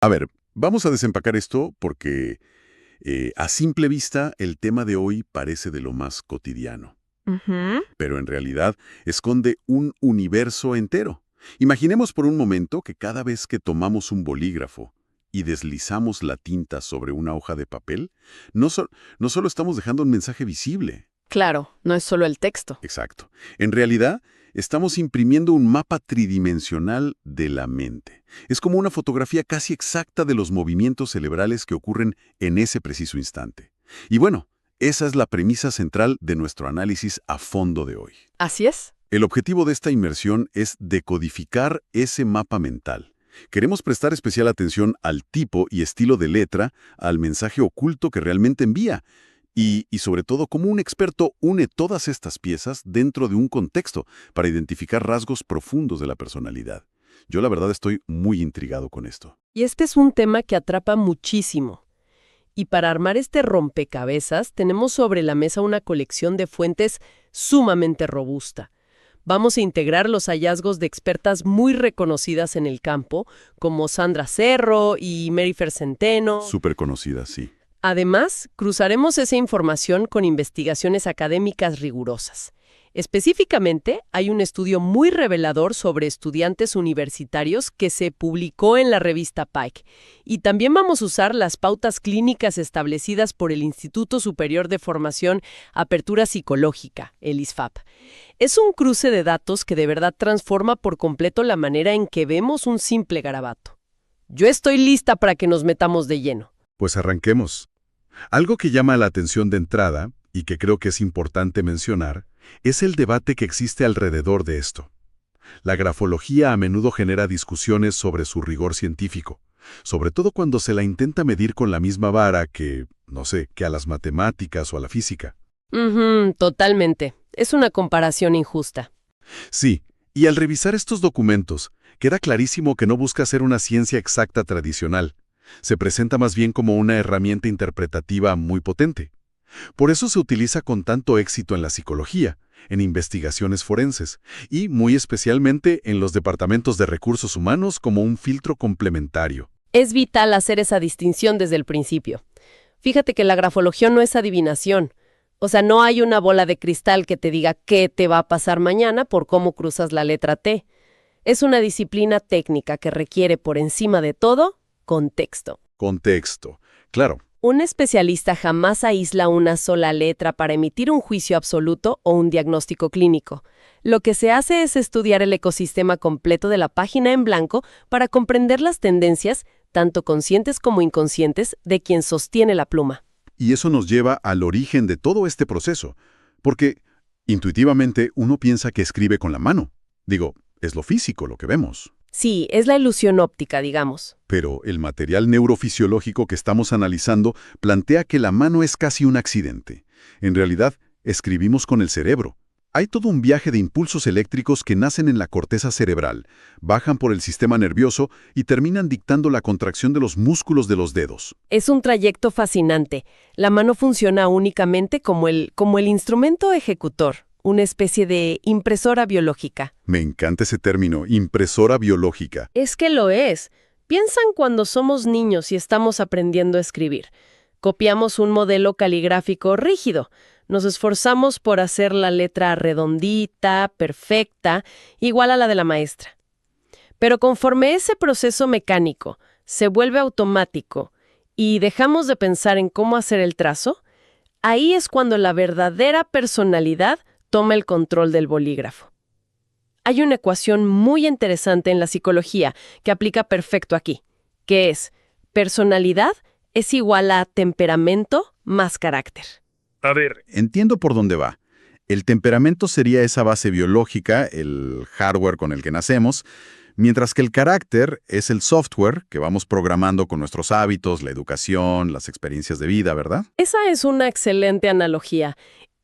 A ver, vamos a desempacar esto porque a simple vista el tema de hoy parece de lo más cotidiano, Ujú. pero en realidad esconde un universo entero. Imaginemos por un momento que cada vez que tomamos un bolígrafo y deslizamos la tinta sobre una hoja de papel, no, no solo estamos dejando un mensaje visible. Claro, no es solo el texto. Exacto. En realidad, estamos imprimiendo un mapa tridimensional de la mente. Es como una fotografía casi exacta de los movimientos cerebrales que ocurren en ese preciso instante. Y bueno, esa es la premisa central de nuestro análisis a fondo de hoy. Así es. El objetivo de esta inmersión es decodificar ese mapa mental. Queremos prestar especial atención al tipo y estilo de letra, al mensaje oculto que realmente envía, y sobre todo cómo un experto une todas estas piezas dentro de un contexto para identificar rasgos profundos de la personalidad. Yo la verdad estoy muy intrigado con esto. Y este es un tema que atrapa muchísimo. Y para armar este rompecabezas, tenemos sobre la mesa una colección de fuentes sumamente robusta. Vamos a integrar los hallazgos de expertas muy reconocidas en el campo, como Sandra Cerro y Merifer Centeno. Súper conocida, sí. Además, cruzaremos esa información con investigaciones académicas rigurosas. Específicamente, hay un estudio muy revelador sobre estudiantes universitarios que se publicó en la revista Pike. Y también vamos a usar las pautas clínicas establecidas por el Instituto Superior de Formación Apertura Psicológica, el ISFAP. Es un cruce de datos que de verdad transforma por completo la manera en que vemos un simple garabato. Yo estoy lista para que nos metamos de lleno. Pues arranquemos. Algo que llama la atención de entrada, y que creo que es importante mencionar, es el debate que existe alrededor de esto. La grafología a menudo genera discusiones sobre su rigor científico, sobre todo cuando se la intenta medir con la misma vara que, no sé, que a las matemáticas o a la física. Totalmente. Es una comparación injusta. Sí, y al revisar estos documentos, queda clarísimo que no busca ser una ciencia exacta tradicional. Se presenta más bien como una herramienta interpretativa muy potente. Por eso se utiliza con tanto éxito en la psicología, en investigaciones forenses y, muy especialmente, en los departamentos de recursos humanos como un filtro complementario. Es vital hacer esa distinción desde el principio. Fíjate que la grafología no es adivinación. O sea, no hay una bola de cristal que te diga qué te va a pasar mañana por cómo cruzas la letra T. Es una disciplina técnica que requiere, por encima de todo, contexto. Contexto. Claro. Un especialista jamás aísla una sola letra para emitir un juicio absoluto o un diagnóstico clínico. Lo que se hace es estudiar el ecosistema completo de la página en blanco para comprender las tendencias, tanto conscientes como inconscientes, de quien sostiene la pluma. Y eso nos lleva al origen de todo este proceso, porque intuitivamente uno piensa que escribe con la mano. Digo, es lo físico lo que vemos. Sí, es la ilusión óptica, digamos. Pero el material neurofisiológico que estamos analizando plantea que la mano es casi un accidente. En realidad, escribimos con el cerebro. Hay todo un viaje de impulsos eléctricos que nacen en la corteza cerebral, bajan por el sistema nervioso y terminan dictando la contracción de los músculos de los dedos. Es un trayecto fascinante. La mano funciona únicamente como el instrumento ejecutor, una especie de impresora biológica. Me encanta ese término, impresora biológica. Es que lo es. Piensan cuando somos niños y estamos aprendiendo a escribir. Copiamos un modelo caligráfico rígido. Nos esforzamos por hacer la letra redondita, perfecta, igual a la de la maestra. Pero conforme ese proceso mecánico se vuelve automático y dejamos de pensar en cómo hacer el trazo, ahí es cuando la verdadera personalidad toma el control del bolígrafo. Hay una ecuación muy interesante en la psicología que aplica perfecto aquí, que es personalidad es igual a temperamento más carácter. A ver, entiendo por dónde va. El temperamento sería esa base biológica, el hardware con el que nacemos, mientras que el carácter es el software que vamos programando con nuestros hábitos, la educación, las experiencias de vida, ¿verdad? Esa es una excelente analogía.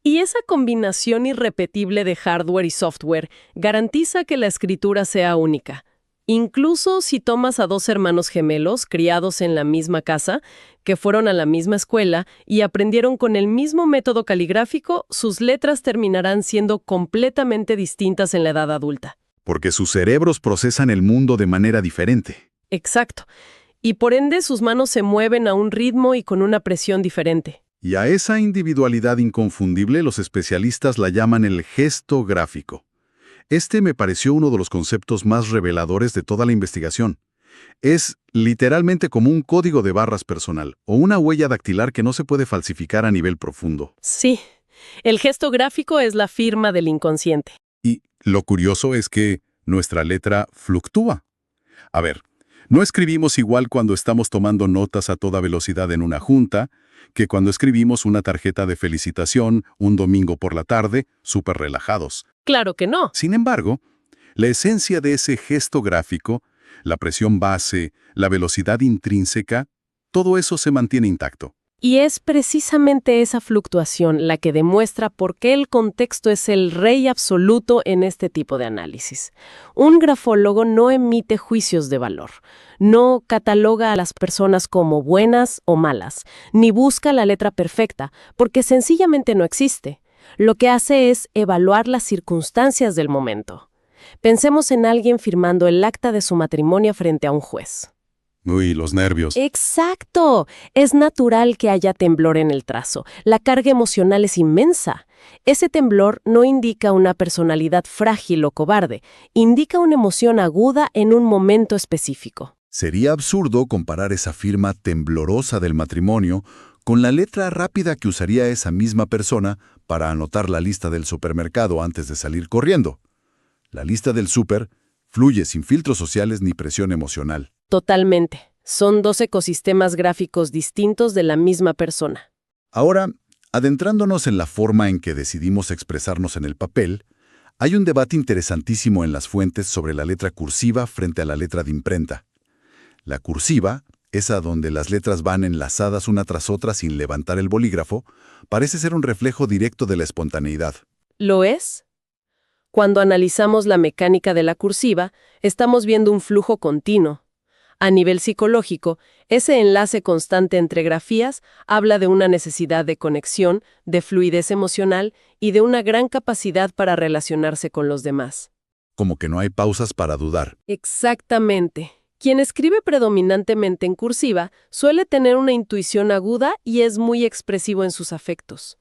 Y esa combinación irrepetible de hardware y software garantiza que la escritura sea única. Incluso si tomas a dos hermanos gemelos criados en la misma casa, que fueron a la misma escuela y aprendieron con el mismo método caligráfico, sus letras terminarán siendo completamente distintas en la edad adulta. Porque sus cerebros procesan el mundo de manera diferente. Exacto. y por ende sus manos se mueven a un ritmo y con una presión diferente. Y a esa individualidad inconfundible los especialistas la llaman el gesto gráfico. Este me pareció uno de los conceptos más reveladores de toda la investigación. Es literalmente como un código de barras personal o una huella dactilar que no se puede falsificar a nivel profundo. Sí, el gesto gráfico es la firma del inconsciente. Y lo curioso es que nuestra letra fluctúa. A ver, no escribimos igual cuando estamos tomando notas a toda velocidad en una junta que cuando escribimos una tarjeta de felicitación un domingo por la tarde, súper relajados. Claro que no. Sin embargo, la esencia de ese gesto gráfico, la presión base, la velocidad intrínseca, todo eso se mantiene intacto. Y es precisamente esa fluctuación la que demuestra por qué el contexto es el rey absoluto en este tipo de análisis. Un grafólogo no emite juicios de valor, no cataloga a las personas como buenas o malas, ni busca la letra perfecta, porque sencillamente no existe. Lo que hace es evaluar las circunstancias del momento. Pensemos en alguien firmando el acta de su matrimonio frente a un juez. Uy, los nervios. ¡Exacto! Es natural que haya temblor en el trazo. La carga emocional es inmensa. Ese temblor no indica una personalidad frágil o cobarde, indica una emoción aguda en un momento específico. Sería absurdo comparar esa firma temblorosa del matrimonio con la letra rápida que usaría esa misma persona para anotar la lista del supermercado antes de salir corriendo. La lista del súper fluye sin filtros sociales ni presión emocional. Totalmente. Son dos ecosistemas gráficos distintos de la misma persona. Ahora, adentrándonos en la forma en que decidimos expresarnos en el papel, hay un debate interesantísimo en las fuentes sobre la letra cursiva frente a la letra de imprenta. La cursiva, esa donde las letras van enlazadas una tras otra sin levantar el bolígrafo, parece ser un reflejo directo de la espontaneidad. ¿Lo es? Cuando analizamos la mecánica de la cursiva, estamos viendo un flujo continuo. A nivel psicológico, ese enlace constante entre grafías habla de una necesidad de conexión, de fluidez emocional y de una gran capacidad para relacionarse con los demás. Como que no hay pausas para dudar. Exactamente. Quien escribe predominantemente en cursiva suele tener una intuición aguda y es muy expresivo en sus afectos.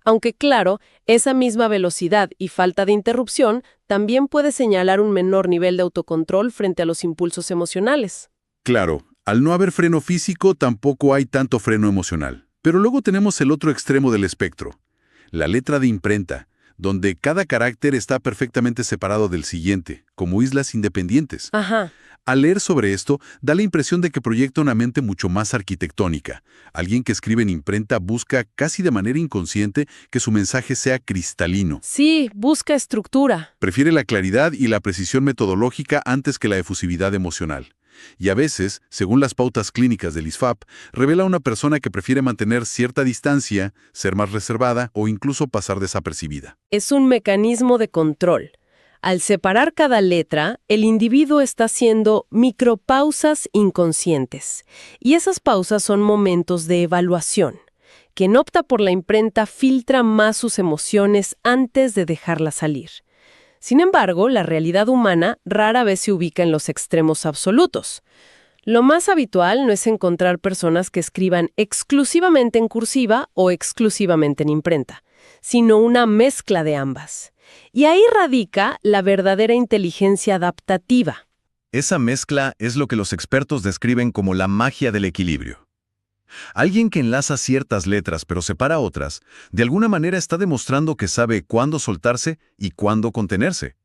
Aunque claro, esa misma velocidad y falta de interrupción también puede señalar un menor nivel de autocontrol frente a los impulsos emocionales. Claro, al no haber freno físico tampoco hay tanto freno emocional. Pero luego tenemos el otro extremo del espectro, la letra de imprenta, donde cada carácter está perfectamente separado del siguiente, como islas independientes. Ajá. Al leer sobre esto, da la impresión de que proyecta una mente mucho más arquitectónica. Alguien que escribe en imprenta busca, casi de manera inconsciente, que su mensaje sea cristalino. Sí, busca estructura. Prefiere la claridad y la precisión metodológica antes que la efusividad emocional. Y a veces, según las pautas clínicas del ISFAP, revela una persona que prefiere mantener cierta distancia, ser más reservada o incluso pasar desapercibida. Es un mecanismo de control. Al separar cada letra, el individuo está haciendo micropausas inconscientes. Y esas pausas son momentos de evaluación. Quien opta por la imprenta filtra más sus emociones antes de dejarlas salir. Sin embargo, la realidad humana rara vez se ubica en los extremos absolutos. Lo más habitual no es encontrar personas que escriban exclusivamente en cursiva o exclusivamente en imprenta, sino una mezcla de ambas. Y ahí radica la verdadera inteligencia adaptativa. Esa mezcla es lo que los expertos describen como la magia del equilibrio. Alguien que enlaza ciertas letras pero separa otras, de alguna manera está demostrando que sabe cuándo soltarse y cuándo contenerse.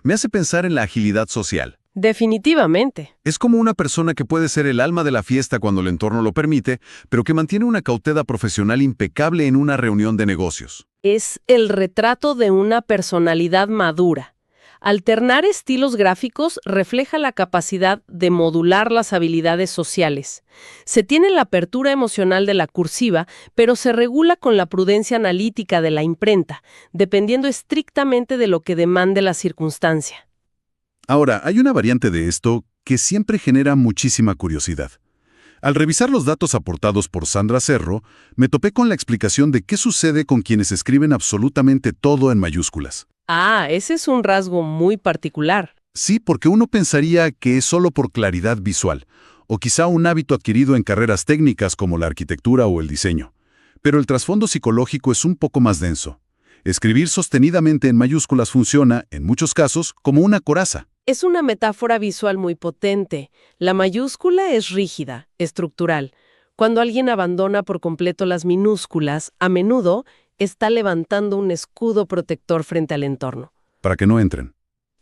Me hace pensar en la agilidad social. Definitivamente. Es como una persona que puede ser el alma de la fiesta cuando el entorno lo permite, pero que mantiene una cautela profesional impecable en una reunión de negocios. Es el retrato de una personalidad madura. Alternar estilos gráficos refleja la capacidad de modular las habilidades sociales. Se tiene la apertura emocional de la cursiva, pero se regula con la prudencia analítica de la imprenta, dependiendo estrictamente de lo que demande la circunstancia. Ahora, hay una variante de esto que siempre genera muchísima curiosidad. Al revisar los datos aportados por Sandra Cerro, me topé con la explicación de qué sucede con quienes escriben absolutamente todo en mayúsculas. Ah, ese es un rasgo muy particular. Sí, porque uno pensaría que es solo por claridad visual, o quizá un hábito adquirido en carreras técnicas como la arquitectura o el diseño. Pero el trasfondo psicológico es un poco más denso. Escribir sostenidamente en mayúsculas funciona, en muchos casos, como una coraza. Es una metáfora visual muy potente. La mayúscula es rígida, estructural. Cuando alguien abandona por completo las minúsculas, a menudo está levantando un escudo protector frente al entorno. Para que no entren.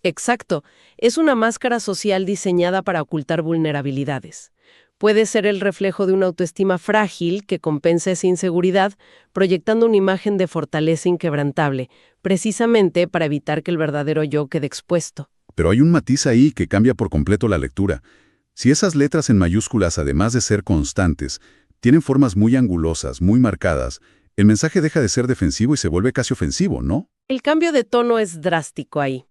Exacto. Es una máscara social diseñada para ocultar vulnerabilidades. Puede ser el reflejo de una autoestima frágil que compensa esa inseguridad, proyectando una imagen de fortaleza inquebrantable, precisamente para evitar que el verdadero yo quede expuesto. Pero hay un matiz ahí que cambia por completo la lectura. Si esas letras en mayúsculas, además de ser constantes, tienen formas muy angulosas, muy marcadas, el mensaje deja de ser defensivo y se vuelve casi ofensivo, ¿no? El cambio de tono es drástico ahí.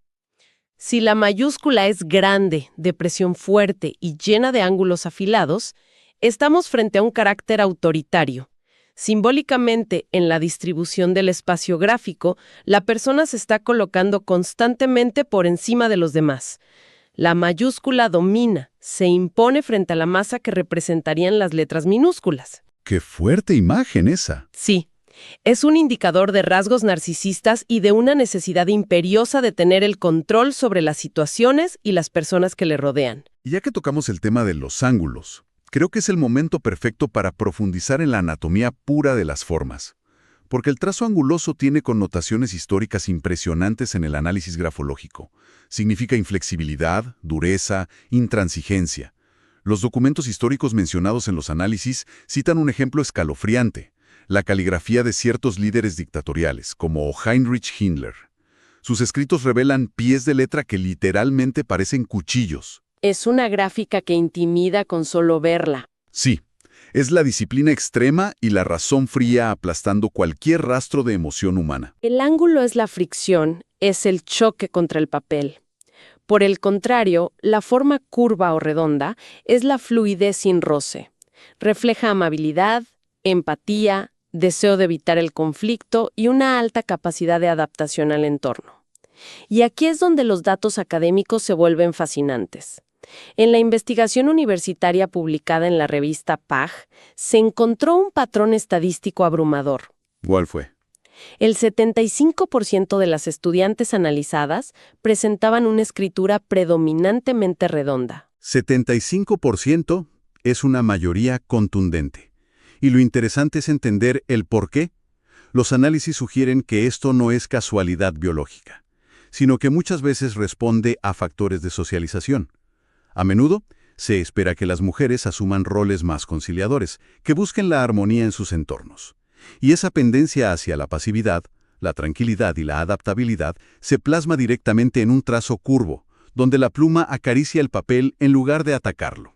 Si la mayúscula es grande, de presión fuerte y llena de ángulos afilados, estamos frente a un carácter autoritario. Simbólicamente, en la distribución del espacio gráfico, la persona se está colocando constantemente por encima de los demás. La mayúscula domina, se impone frente a la masa que representarían las letras minúsculas. ¡Qué fuerte imagen esa! Sí. Es un indicador de rasgos narcisistas y de una necesidad imperiosa de tener el control sobre las situaciones y las personas que le rodean. Y ya que tocamos el tema de los ángulos, creo que es el momento perfecto para profundizar en la anatomía pura de las formas. Porque el trazo anguloso tiene connotaciones históricas impresionantes en el análisis grafológico. Significa inflexibilidad, dureza, intransigencia. Los documentos históricos mencionados en los análisis citan un ejemplo escalofriante: la caligrafía de ciertos líderes dictatoriales, como Heinrich Himmler. Sus escritos revelan pies de letra que literalmente parecen cuchillos. Es una gráfica que intimida con solo verla. Sí, es la disciplina extrema y la razón fría aplastando cualquier rastro de emoción humana. El ángulo es la fricción, es el choque contra el papel. Por el contrario, la forma curva o redonda es la fluidez sin roce. Refleja amabilidad, empatía, deseo de evitar el conflicto y una alta capacidad de adaptación al entorno. Y aquí es donde los datos académicos se vuelven fascinantes. En la investigación universitaria publicada en la revista PAG, se encontró un patrón estadístico abrumador. ¿Cuál fue? El 75% de las estudiantes analizadas presentaban una escritura predominantemente redonda. 75% es una mayoría contundente. Y lo interesante es entender el por qué. Los análisis sugieren que esto no es casualidad biológica, sino que muchas veces responde a factores de socialización. A menudo, se espera que las mujeres asuman roles más conciliadores, que busquen la armonía en sus entornos. Y esa pendencia hacia la pasividad, la tranquilidad y la adaptabilidad se plasma directamente en un trazo curvo, donde la pluma acaricia el papel en lugar de atacarlo.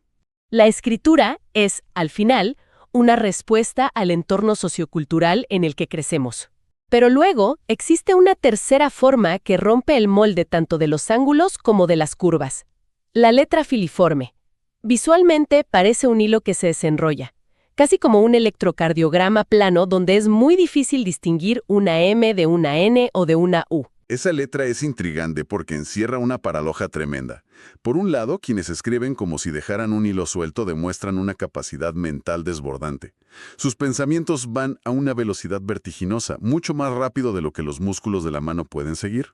La escritura es, al final, una respuesta al entorno sociocultural en el que crecemos. Pero luego existe una tercera forma que rompe el molde tanto de los ángulos como de las curvas. La letra filiforme. Visualmente parece un hilo que se desenrolla, casi como un electrocardiograma plano donde es muy difícil distinguir una M de una N o de una U. Esa letra es intrigante porque encierra una paradoja tremenda. Por un lado, quienes escriben como si dejaran un hilo suelto demuestran una capacidad mental desbordante. Sus pensamientos van a una velocidad vertiginosa, mucho más rápido de lo que los músculos de la mano pueden seguir.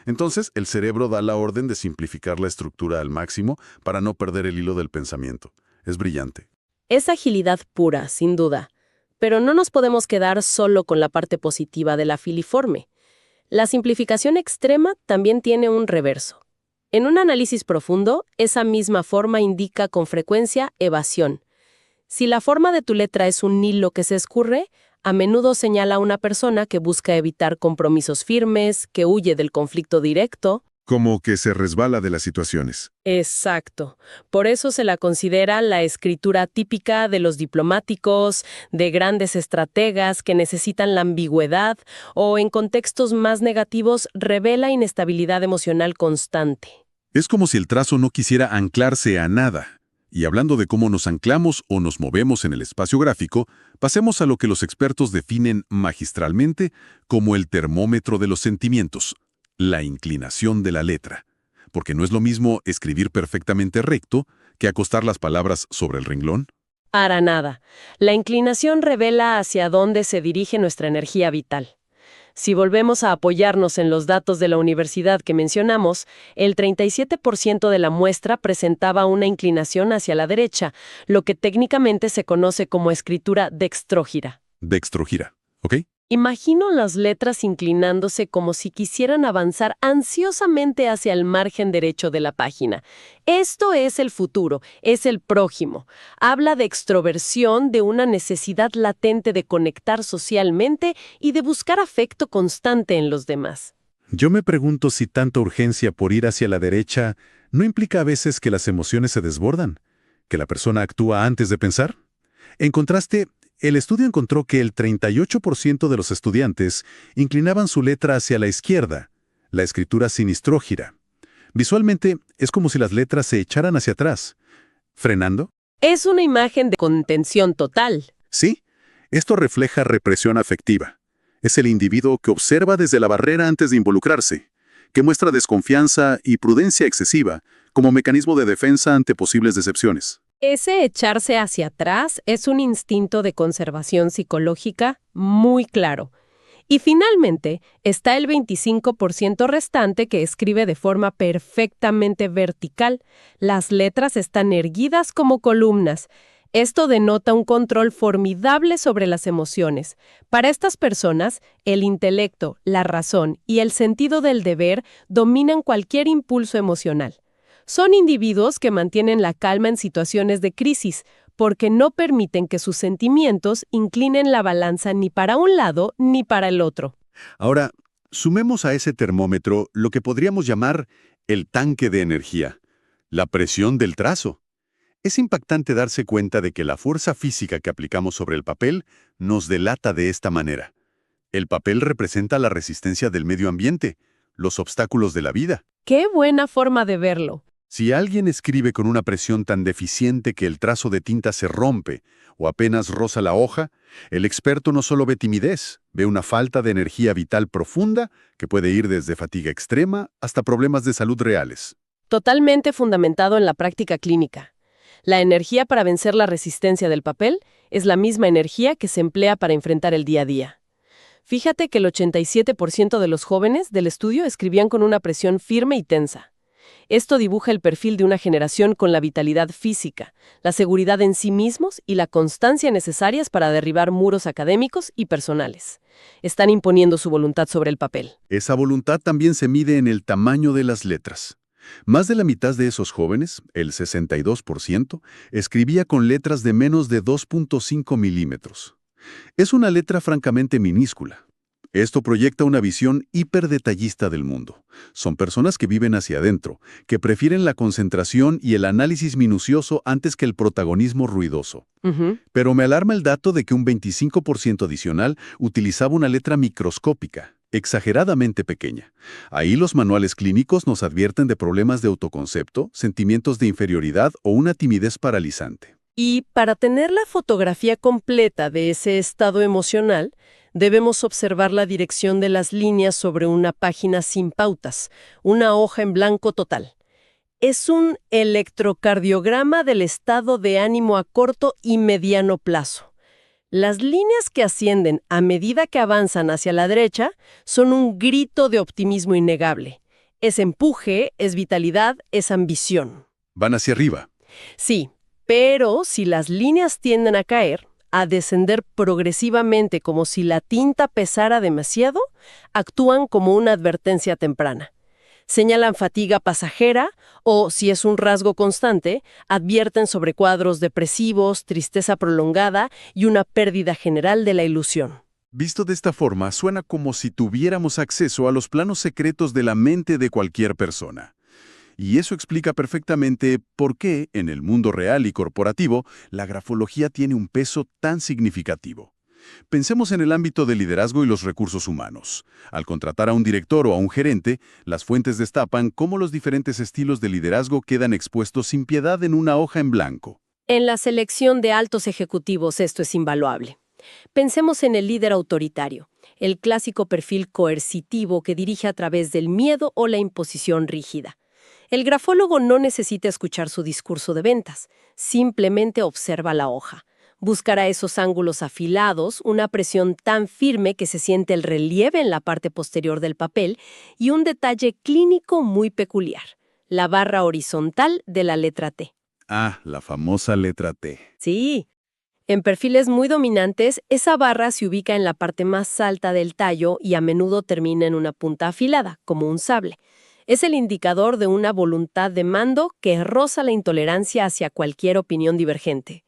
Entonces, el cerebro da la orden de simplificar la estructura al máximo para no perder el hilo del pensamiento. Es brillante. Es agilidad pura, sin duda. Pero no nos podemos quedar solo con la parte positiva de la filiforme. La simplificación extrema también tiene un reverso. En un análisis profundo, esa misma forma indica con frecuencia evasión. Si la forma de tu letra es un hilo que se escurre, a menudo señala a una persona que busca evitar compromisos firmes, que huye del conflicto directo. Como que se resbala de las situaciones. Exacto. Por eso se la considera la escritura típica de los diplomáticos, de grandes estrategas que necesitan la ambigüedad o, en contextos más negativos, revela inestabilidad emocional constante. Es como si el trazo no quisiera anclarse a nada. Y hablando de cómo nos anclamos o nos movemos en el espacio gráfico, pasemos a lo que los expertos definen magistralmente como el termómetro de los sentimientos. La inclinación de la letra, porque no es lo mismo escribir perfectamente recto que acostar las palabras sobre el renglón? Para nada. La inclinación revela hacia dónde se dirige nuestra energía vital. Si volvemos a apoyarnos en los datos de la universidad que mencionamos, el 37% de la muestra presentaba una inclinación hacia la derecha, lo que técnicamente se conoce como escritura dextrógira. Dextrogira, ¿ok? Imagino las letras inclinándose como si quisieran avanzar ansiosamente hacia el margen derecho de la página. Esto es el futuro, es el prójimo. Habla de extroversión, de una necesidad latente de conectar socialmente y de buscar afecto constante en los demás. Yo me pregunto si tanta urgencia por ir hacia la derecha no implica a veces que las emociones se desbordan, que la persona actúa antes de pensar. En contraste, el estudio encontró que el 38% de los estudiantes inclinaban su letra hacia la izquierda, la escritura sinistrógira. Visualmente, es como si las letras se echaran hacia atrás. ¿Frenando? Es una imagen de contención total. Sí, esto refleja represión afectiva. Es el individuo que observa desde la barrera antes de involucrarse, que muestra desconfianza y prudencia excesiva como mecanismo de defensa ante posibles decepciones. Ese echarse hacia atrás es un instinto de conservación psicológica muy claro. Y finalmente está el 25% restante que escribe de forma perfectamente vertical. Las letras están erguidas como columnas. Esto denota un control formidable sobre las emociones. Para estas personas, el intelecto, la razón y el sentido del deber dominan cualquier impulso emocional. Son individuos que mantienen la calma en situaciones de crisis, porque no permiten que sus sentimientos inclinen la balanza ni para un lado ni para el otro. Ahora, sumemos a ese termómetro lo que podríamos llamar el tanque de energía, la presión del trazo. Es impactante darse cuenta de que la fuerza física que aplicamos sobre el papel nos delata de esta manera. El papel representa la resistencia del medio ambiente, los obstáculos de la vida. ¡Qué buena forma de verlo! Si alguien escribe con una presión tan deficiente que el trazo de tinta se rompe o apenas roza la hoja, el experto no solo ve timidez, ve una falta de energía vital profunda que puede ir desde fatiga extrema hasta problemas de salud reales. Totalmente fundamentado en la práctica clínica. La energía para vencer la resistencia del papel es la misma energía que se emplea para enfrentar el día a día. Fíjate que el 87% de los jóvenes del estudio escribían con una presión firme y tensa. Esto dibuja el perfil de una generación con la vitalidad física, la seguridad en sí mismos y la constancia necesarias para derribar muros académicos y personales. Están imponiendo su voluntad sobre el papel. Esa voluntad también se mide en el tamaño de las letras. Más de la mitad de esos jóvenes, el 62%, escribía con letras de menos de 2.5 milímetros. Es una letra francamente minúscula. Esto proyecta una visión hiperdetallista del mundo. Son personas que viven hacia adentro, que prefieren la concentración y el análisis minucioso antes que el protagonismo ruidoso. Pero me alarma el dato de que un 25% adicional utilizaba una letra microscópica, exageradamente pequeña. Ahí los manuales clínicos nos advierten de problemas de autoconcepto, sentimientos de inferioridad o una timidez paralizante. Y para tener la fotografía completa de ese estado emocional, debemos observar la dirección de las líneas sobre una página sin pautas, una hoja en blanco total. Es un electrocardiograma del estado de ánimo a corto y mediano plazo. Las líneas que ascienden a medida que avanzan hacia la derecha son un grito de optimismo innegable. Es empuje, es vitalidad, es ambición. Van hacia arriba. Sí, pero si las líneas tienden a caer, a descender progresivamente como si la tinta pesara demasiado, actúan como una advertencia temprana. Señalan fatiga pasajera o, si es un rasgo constante, advierten sobre cuadros depresivos, tristeza prolongada y una pérdida general de la ilusión. Visto de esta forma, suena como si tuviéramos acceso a los planos secretos de la mente de cualquier persona. Y eso explica perfectamente por qué, en el mundo real y corporativo, la grafología tiene un peso tan significativo. Pensemos en el ámbito del liderazgo y los recursos humanos. Al contratar a un director o a un gerente, las fuentes destapan cómo los diferentes estilos de liderazgo quedan expuestos sin piedad en una hoja en blanco. En la selección de altos ejecutivos esto es invaluable. Pensemos en el líder autoritario, el clásico perfil coercitivo que dirige a través del miedo o la imposición rígida. El grafólogo no necesita escuchar su discurso de ventas, simplemente observa la hoja. Buscará esos ángulos afilados, una presión tan firme que se siente el relieve en la parte posterior del papel y un detalle clínico muy peculiar, la barra horizontal de la letra T. Ah, la famosa letra T. Sí. En perfiles muy dominantes, esa barra se ubica en la parte más alta del tallo y a menudo termina en una punta afilada, como un sable. Es el indicador de una voluntad de mando que roza la intolerancia hacia cualquier opinión divergente.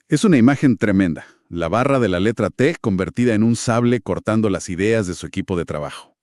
Es una imagen tremenda, la barra de la letra T convertida en un sable cortando las ideas de su equipo de trabajo.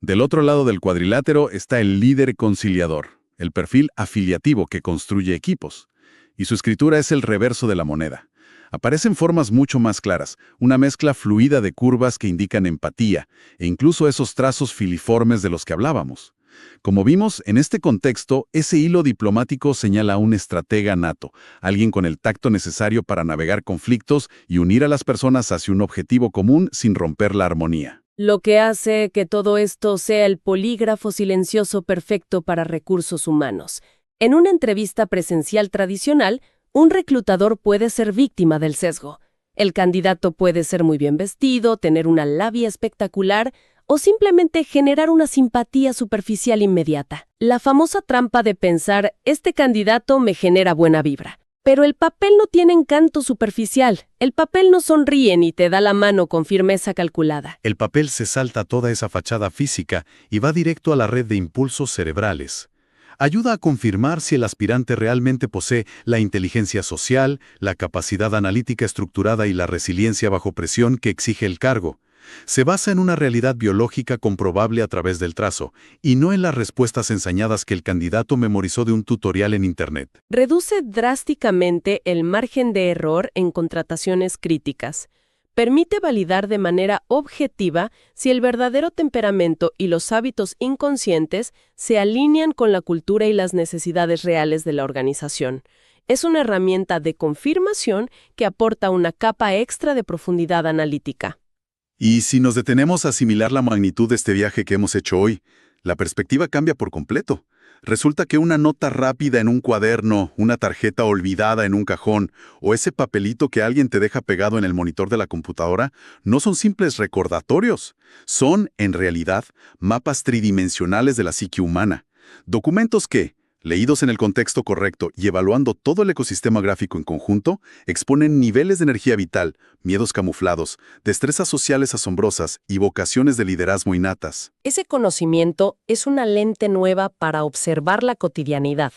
Del otro lado del cuadrilátero está el líder conciliador, el perfil afiliativo que construye equipos. Y su escritura es el reverso de la moneda. Aparecen formas mucho más claras, una mezcla fluida de curvas que indican empatía, e incluso esos trazos filiformes de los que hablábamos. Como vimos, en este contexto, ese hilo diplomático señala a un estratega nato, alguien con el tacto necesario para navegar conflictos y unir a las personas hacia un objetivo común sin romper la armonía. Lo que hace que todo esto sea el polígrafo silencioso perfecto para recursos humanos. En una entrevista presencial tradicional, un reclutador puede ser víctima del sesgo. El candidato puede ser muy bien vestido, tener una labia espectacular o simplemente generar una simpatía superficial inmediata. La famosa trampa de pensar, este candidato me genera buena vibra. Pero el papel no tiene encanto superficial. El papel no sonríe ni te da la mano con firmeza calculada. El papel se salta toda esa fachada física y va directo a la red de impulsos cerebrales. Ayuda a confirmar si el aspirante realmente posee la inteligencia social, la capacidad analítica estructurada y la resiliencia bajo presión que exige el cargo. Se basa en una realidad biológica comprobable a través del trazo, y no en las respuestas ensañadas que el candidato memorizó de un tutorial en Internet. Reduce drásticamente el margen de error en contrataciones críticas. Permite validar de manera objetiva si el verdadero temperamento y los hábitos inconscientes se alinean con la cultura y las necesidades reales de la organización. Es una herramienta de confirmación que aporta una capa extra de profundidad analítica. Y si nos detenemos a asimilar la magnitud de este viaje que hemos hecho hoy, la perspectiva cambia por completo. Resulta que una nota rápida en un cuaderno, una tarjeta olvidada en un cajón o ese papelito que alguien te deja pegado en el monitor de la computadora no son simples recordatorios. Son, en realidad, mapas tridimensionales de la psique humana. Documentos que, leídos en el contexto correcto y evaluando todo el ecosistema gráfico en conjunto, exponen niveles de energía vital, miedos camuflados, destrezas sociales asombrosas y vocaciones de liderazgo innatas. Ese conocimiento es una lente nueva para observar la cotidianidad.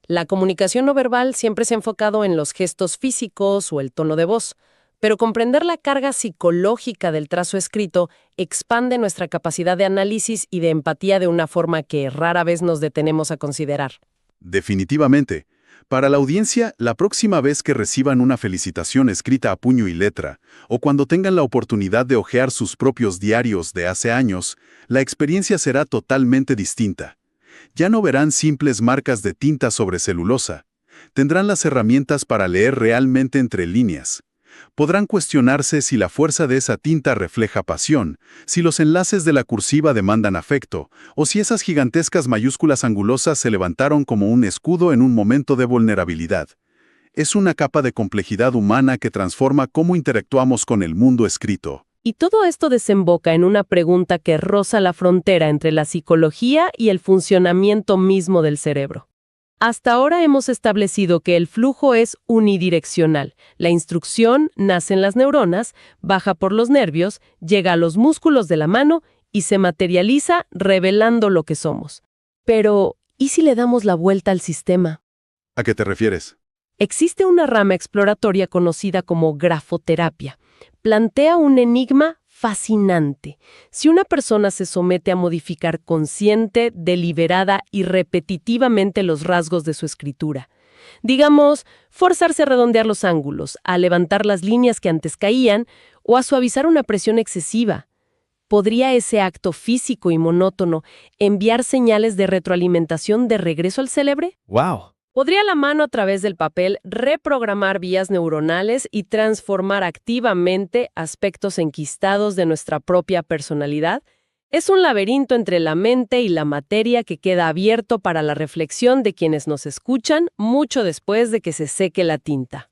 La comunicación no verbal siempre se ha enfocado en los gestos físicos o el tono de voz, pero comprender la carga psicológica del trazo escrito expande nuestra capacidad de análisis y de empatía de una forma que rara vez nos detenemos a considerar. Definitivamente. Para la audiencia, la próxima vez que reciban una felicitación escrita a puño y letra, o cuando tengan la oportunidad de hojear sus propios diarios de hace años, la experiencia será totalmente distinta. Ya no verán simples marcas de tinta sobre celulosa. Tendrán las herramientas para leer realmente entre líneas. Podrán cuestionarse si la fuerza de esa tinta refleja pasión, si los enlaces de la cursiva demandan afecto, o si esas gigantescas mayúsculas angulosas se levantaron como un escudo en un momento de vulnerabilidad. Es una capa de complejidad humana que transforma cómo interactuamos con el mundo escrito. Y todo esto desemboca en una pregunta que roza la frontera entre la psicología y el funcionamiento mismo del cerebro. Hasta ahora hemos establecido que el flujo es unidireccional. La instrucción nace en las neuronas, baja por los nervios, llega a los músculos de la mano y se materializa revelando lo que somos. Pero, ¿y si le damos la vuelta al sistema? ¿A qué te refieres? Existe una rama exploratoria conocida como grafoterapia. Plantea un enigma fascinante. Si una persona se somete a modificar consciente, deliberada y repetitivamente los rasgos de su escritura, digamos, forzarse a redondear los ángulos, a levantar las líneas que antes caían o a suavizar una presión excesiva, ¿podría ese acto físico y monótono enviar señales de retroalimentación de regreso al cerebro? ¡Wow! ¿Podría la mano a través del papel reprogramar vías neuronales y transformar activamente aspectos enquistados de nuestra propia personalidad? Es un laberinto entre la mente y la materia que queda abierto para la reflexión de quienes nos escuchan mucho después de que se seque la tinta.